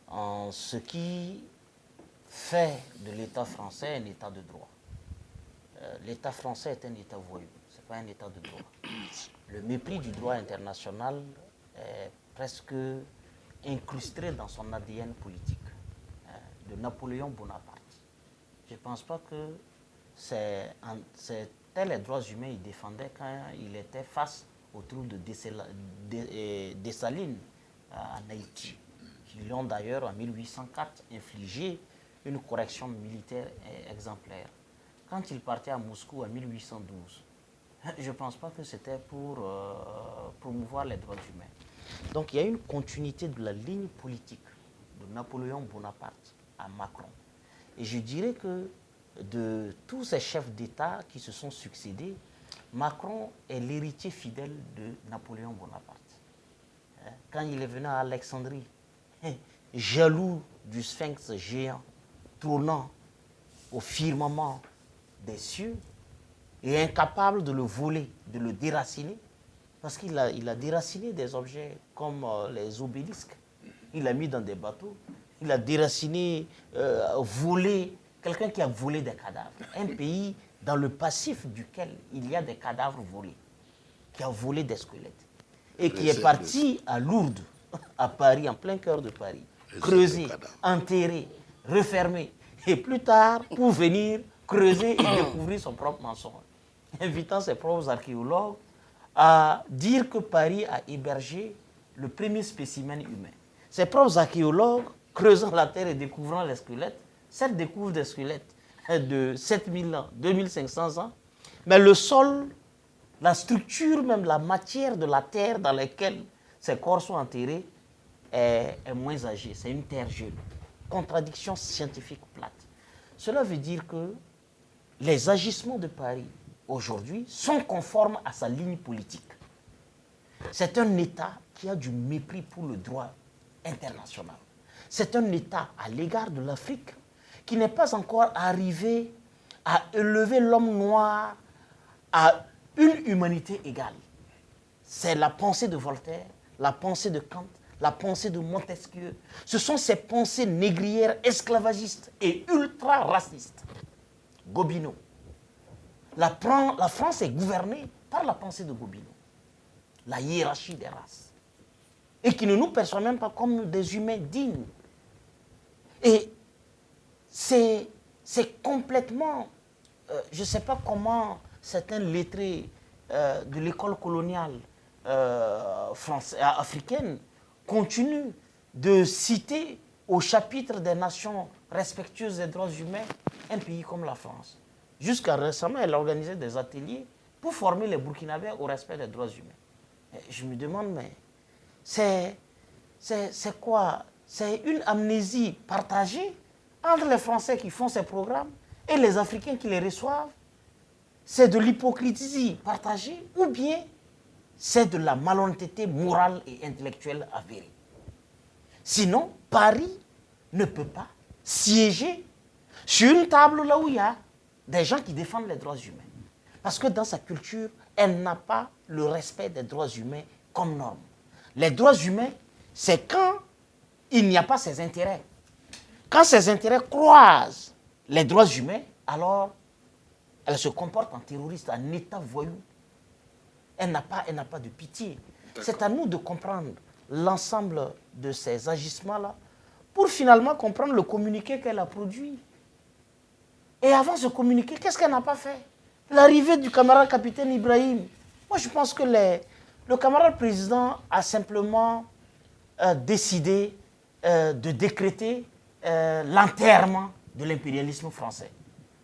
En ce qui fait de l'État français un État de droit. L'État français est un État voyou, ce n'est pas un État de droit. Le mépris du droit international est presque incrusté dans son ADN politique, de Napoléon Bonaparte. Je ne pense pas que c'était les droits humains qu'il défendait quand il était face aux troupes de Dessalines en Haïti, qui lui ont d'ailleurs en 1804 infligé une correction militaire exemplaire. Quand il partait à Moscou en 1812, je ne pense pas que c'était pour promouvoir les droits humains. Donc il y a une continuité de la ligne politique de Napoléon Bonaparte à Macron. Et je dirais que de tous ces chefs d'État qui se sont succédés, Macron est l'héritier fidèle de Napoléon Bonaparte. Quand il est venu à Alexandrie, jaloux du sphinx géant, trônant au firmament des cieux, et incapable de le voler, de le déraciner, parce qu'il a déraciné des objets comme les obélisques. Il l'a mis dans des bateaux. Il a déraciné, volé, quelqu'un qui a volé des cadavres. Un pays dans le passif duquel il y a des cadavres volés, qui a volé des squelettes. Et qui est parti à Lourdes, à Paris, en plein cœur de Paris, creuser, enterrer, refermer. Et plus tard, pour venir creuser et découvrir son propre mensonge, invitant ses propres archéologues à dire que Paris a hébergé le premier spécimen humain. Ses propres archéologues, creusant la terre et découvrant les squelettes, certes découvrent des squelettes de 7000 ans, 2500 ans, mais le sol, la structure, même la matière de la terre dans laquelle ces corps sont enterrés est moins âgée. C'est une terre jeune. Contradiction scientifique plate. Cela veut dire que les agissements de Paris aujourd'hui sont conformes à sa ligne politique. C'est un État qui a du mépris pour le droit international. C'est un État à l'égard de l'Afrique qui n'est pas encore arrivé à élever l'homme noir à une humanité égale. C'est la pensée de Voltaire, la pensée de Kant, la pensée de Montesquieu. Ce sont ces pensées négrières, esclavagistes et ultra-racistes. Gobineau. La France est gouvernée par la pensée de Gobineau, la hiérarchie des races, et qui ne nous perçoit même pas comme des humains dignes. Et c'est complètement, je ne sais pas comment certains lettrés de l'école coloniale africaine continuent de citer au chapitre des nations respectueuses des droits humains un pays comme la France. Jusqu'à récemment, elle organisait des ateliers pour former les Burkinabés au respect des droits humains. Et je me demande, mais c'est quoi? C'est une amnésie partagée entre les Français qui font ces programmes et les Africains qui les reçoivent? C'est de l'hypocrisie partagée ou bien c'est de la malhonnêteté morale et intellectuelle avérée? Sinon, Paris ne peut pas siéger sur une table là où il y a des gens qui défendent les droits humains. Parce que dans sa culture, elle n'a pas le respect des droits humains comme norme. Les droits humains, c'est quand il n'y a pas ses intérêts. Quand ses intérêts croisent les droits humains, alors elle se comporte en terroriste, en état voyou. Elle n'a pas de pitié. C'est à nous de comprendre l'ensemble de ces agissements-là pour finalement comprendre le communiqué qu'elle a produit. Et avant ce communiqué, qu'est-ce qu'elle n'a pas fait? L'arrivée du camarade capitaine Ibrahim. Moi, je pense que le camarade président a simplement décidé de décréter l'enterrement de l'impérialisme français.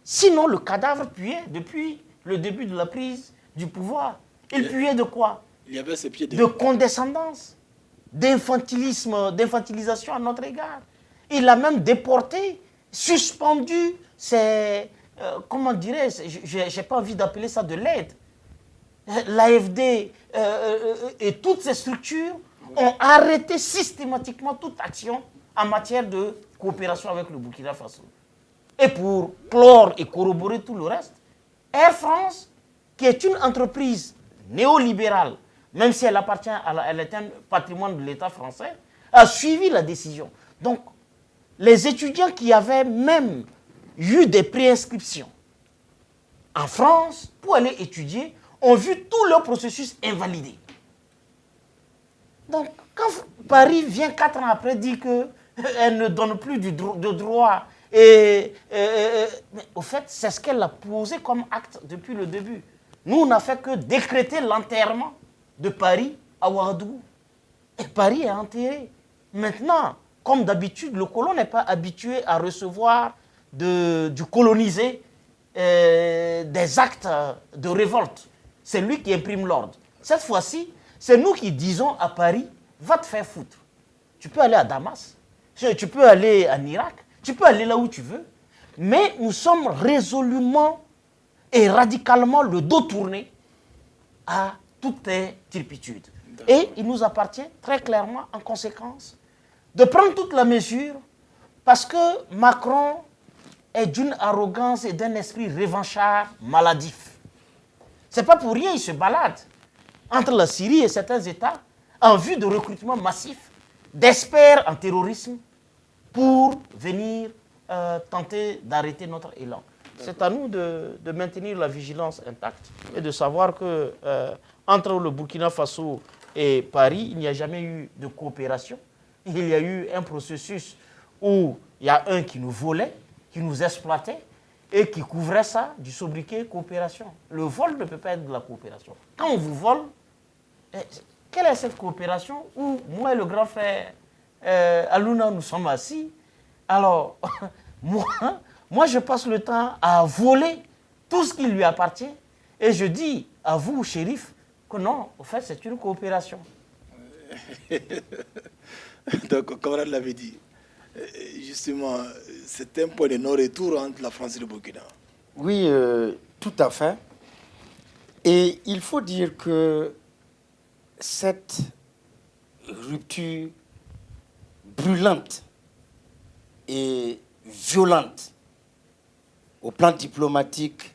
Sinon, le cadavre puait depuis le début de la prise du pouvoir. Il puait de quoi? Il y avait ses pieds de condescendance, d'infantilisation à notre égard. Il a même déporté, suspendu ses... comment dirais-je? Je n'ai pas envie d'appeler ça de l'aide. L'AFD et toutes ces structures ont arrêté systématiquement toute action en matière de coopération avec le Burkina Faso. Et pour clore et corroborer tout le reste, Air France, qui est une entreprise néolibérale, même si elle appartient elle est un patrimoine de l'État français, a suivi la décision. Donc, les étudiants qui avaient même eu des préinscriptions en France pour aller étudier ont vu tout leur processus invalidé. Donc, quand Paris vient 4 ans après dire qu'elle ne donne plus de droit, mais au fait, c'est ce qu'elle a posé comme acte depuis le début. Nous, on n'a fait que décréter l'enterrement de Paris à Ouagadougou. Et Paris est enterré. Maintenant, comme d'habitude, le colon n'est pas habitué à recevoir du colonisé des actes de révolte. C'est lui qui imprime l'ordre. Cette fois-ci, c'est nous qui disons à Paris, va te faire foutre. Tu peux aller à Damas, tu peux aller en Irak, tu peux aller là où tu veux, mais nous sommes résolument et radicalement le dos tourné à toutes tes turpitudes. Et il nous appartient très clairement, en conséquence, de prendre toute la mesure parce que Macron est d'une arrogance et d'un esprit revanchard maladif. Ce n'est pas pour rien, il se balade entre la Syrie et certains États en vue de recrutement massif d'experts en terrorisme pour venir tenter d'arrêter notre élan. C'est à nous de maintenir la vigilance intacte et de savoir que entre le Burkina Faso et Paris, il n'y a jamais eu de coopération. Il y a eu un processus où il y a un qui nous volait, qui nous exploitait et qui couvrait ça du sobriquet coopération. Le vol ne peut pas être de la coopération. Quand on vous vole, quelle est cette coopération où moi et le grand frère Alouna, nous sommes assis? Alors, moi, je passe le temps à voler tout ce qui lui appartient et je dis à vous, shérif, que non, au fait, c'est une coopération. Donc, comme on l'avait dit, justement, c'est un point de non-retour entre la France et le Burkina. Oui, tout à fait. Et il faut dire que cette rupture brûlante et violente au plan diplomatique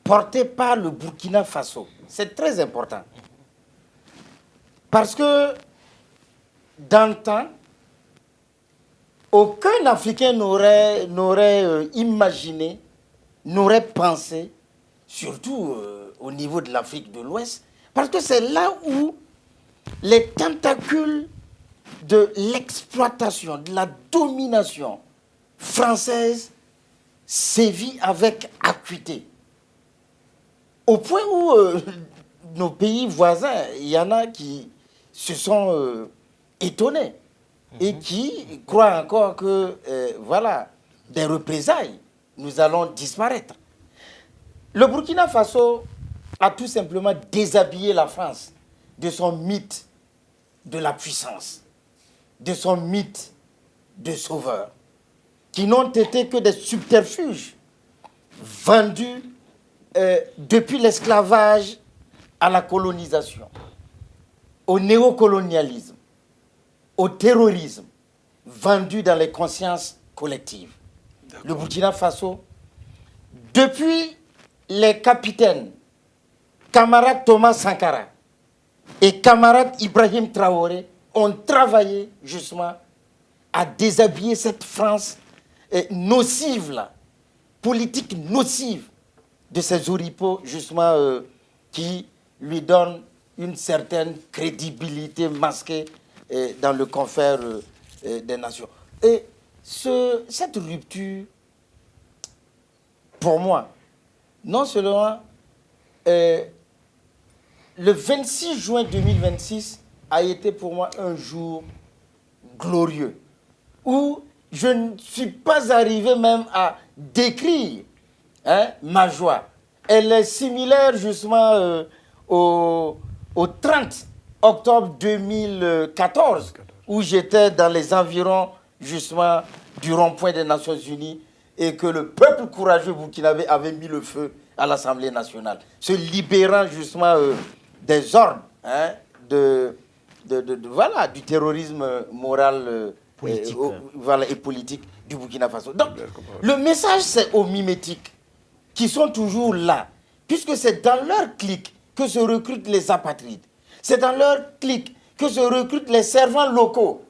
portée par le Burkina Faso, c'est très important. Parce que dans le temps, aucun Africain n'aurait imaginé, n'aurait pensé, surtout au niveau de l'Afrique de l'Ouest, parce que c'est là où les tentacules de l'exploitation, de la domination française sévit avec acuité. Au point où nos pays voisins, il y en a qui se sont étonnés et qui croient encore que, voilà, des représailles, nous allons disparaître. Le Burkina Faso a tout simplement déshabillé la France de son mythe de la puissance, de son mythe de sauveur, qui n'ont été que des subterfuges vendus depuis l'esclavage à la colonisation, au néocolonialisme, au terrorisme, vendus dans les consciences collectives. Le Burkina Faso, depuis les capitaines camarade Thomas Sankara et camarade Ibrahim Traoré ont travaillé justement à déshabiller cette France nocive, là, politique nocive de ces oripeaux justement qui lui donnent une certaine crédibilité masquée dans le confère des nations. Et cette rupture, pour moi, non seulement le 26 juin 2026 a été pour moi un jour glorieux, où je ne suis pas arrivé même à décrire ma joie. Elle est similaire justement au 30 octobre 2014, où j'étais dans les environs justement du rond-point des Nations Unies et que le peuple courageux burkinabé avait mis le feu à l'Assemblée nationale, se libérant justement des ordres de voilà, du terrorisme moral Politique. voilà, et politique du Burkina Faso. Donc, le message, c'est aux mimétiques qui sont toujours là, puisque c'est dans leur clique que se recrutent les apatrides. C'est dans leur clique que se recrutent les servants locaux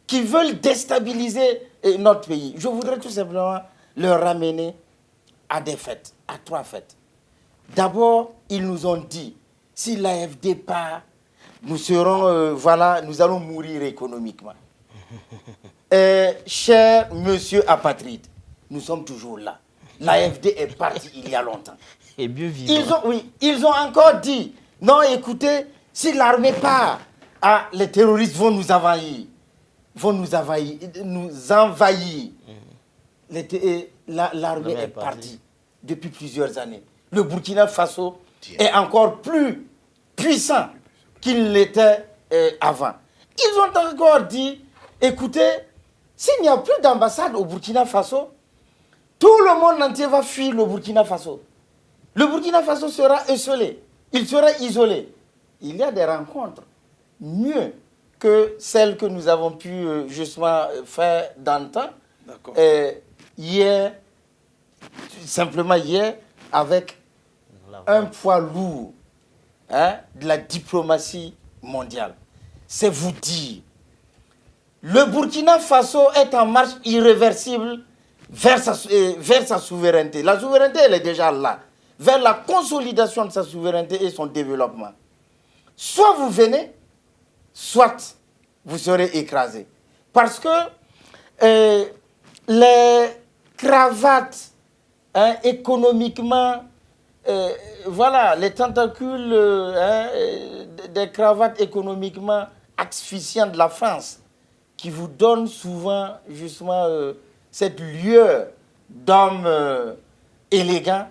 qui veulent déstabiliser notre pays. Je voudrais tout simplement leur ramener à des fêtes, à 3 fêtes. D'abord, ils nous ont dit, si l'AFD part, nous serons, voilà, nous allons mourir économiquement. Cher monsieur apatride, nous sommes toujours là. L'AFD est parti il y a longtemps. Et mieux vivant. Ils ont encore dit, non, écoutez, si l'armée part, les terroristes vont nous envahir. L'armée est partie depuis plusieurs années. Le Burkina Faso est encore plus puissant qu'il l'était avant. Ils ont encore dit, écoutez, s'il n'y a plus d'ambassade au Burkina Faso, tout le monde entier va fuir le Burkina Faso. Le Burkina Faso sera esselé, il sera isolé. Il y a des rencontres mieux que celles que nous avons pu justement faire dans le temps. Hier, simplement hier, avec un poids lourd de la diplomatie mondiale. C'est vous dire, le Burkina Faso est en marche irréversible vers sa souveraineté. La souveraineté, elle est déjà là, vers la consolidation de sa souveraineté et son développement. Soit vous venez, soit vous serez écrasé. Parce que les cravates économiquement, voilà, les tentacules des cravates économiquement asphyxiantes de la France qui vous donnent souvent justement cette lueur d'homme élégant,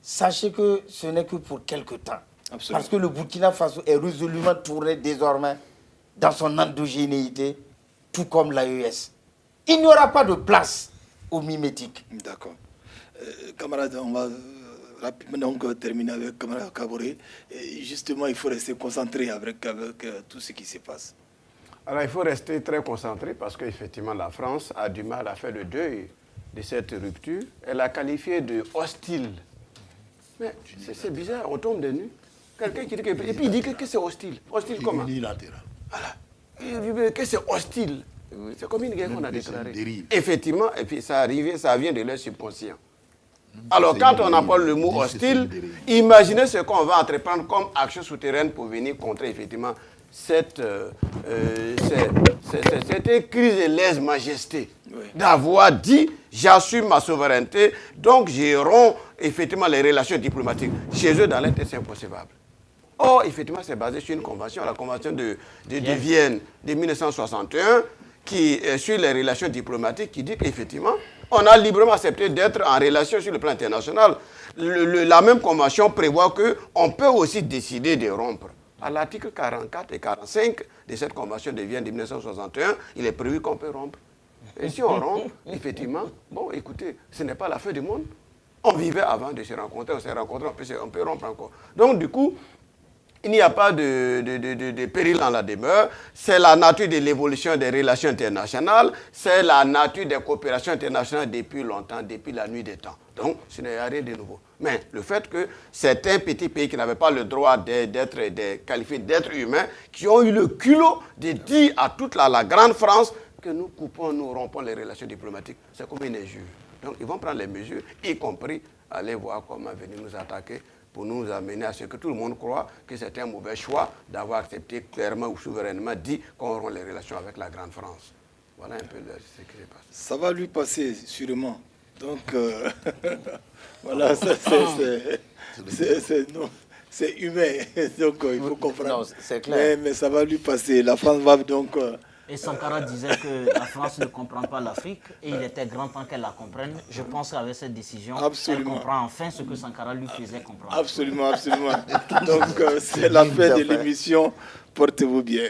sachez que ce n'est que pour quelque temps. Absolument. Parce que le Burkina Faso est résolument tourné désormais dans son endogénéité, tout comme l'AES. Il n'y aura pas de place aux mimétiques. D'accord. Camarades, on va rapidement donc terminer avec camarade Kaboré. Justement, il faut rester concentré avec tout ce qui se passe. Alors, il faut rester très concentré parce qu'effectivement, la France a du mal à faire le deuil de cette rupture. Elle a qualifié de hostile. Mais c'est bizarre, on tombe de nues. Quelqu'un qui dit que... Et puis il dit que c'est hostile. Hostile comment? Unilatéral. Voilà. Il dit que c'est hostile. C'est comme une guerre qu'on a déclarée. Effectivement, et puis ça vient de leur subconscient. Alors, quand on appelle le mot hostile, imaginez ce qu'on va entreprendre comme action souterraine pour venir contrer effectivement cette crise de lèse-majesté. Oui. D'avoir dit, j'assume ma souveraineté, donc j'auront effectivement les relations diplomatiques. Chez eux, dans l'intérêt, c'est impossible. Or, effectivement, c'est basé sur une convention, la convention de Vienne de 1961, qui est sur les relations diplomatiques, qui dit qu'effectivement, on a librement accepté d'être en relation sur le plan international. La même convention prévoit qu'on peut aussi décider de rompre. À l'article 44 et 45 de cette convention de Vienne de 1961, il est prévu qu'on peut rompre. Et si on rompt, effectivement, bon, écoutez, ce n'est pas la fin du monde. On vivait avant de se rencontrer, on s'est rencontrés, on peut rompre encore. Donc, du coup, il n'y a pas de péril dans la demeure. C'est la nature de l'évolution des relations internationales. C'est la nature des coopérations internationales depuis longtemps, depuis la nuit des temps. Donc, ce n'est rien de nouveau. Mais le fait que certains petits pays qui n'avaient pas le droit d'être qualifiés d'êtres humains, qui ont eu le culot de dire à toute la grande France que nous coupons, nous rompons les relations diplomatiques, c'est comme une injure. Donc, ils vont prendre les mesures, y compris aller voir comment venir nous attaquer, pour nous amener à ce que tout le monde croit que c'est un mauvais choix d'avoir accepté clairement ou souverainement dit qu'on rompt les relations avec la grande France. Voilà un peu ce qui se passe. Ça va lui passer, sûrement. Donc, voilà, c'est humain. Donc, il faut comprendre. Non, c'est clair. Mais ça va lui passer. La France va donc... Et Sankara disait que la France ne comprend pas l'Afrique et il était grand temps qu'elle la comprenne. Je pense qu'avec cette décision, elle comprend enfin ce que Sankara lui faisait comprendre. Absolument, absolument. Donc, c'est la fin de l'émission. Portez-vous bien.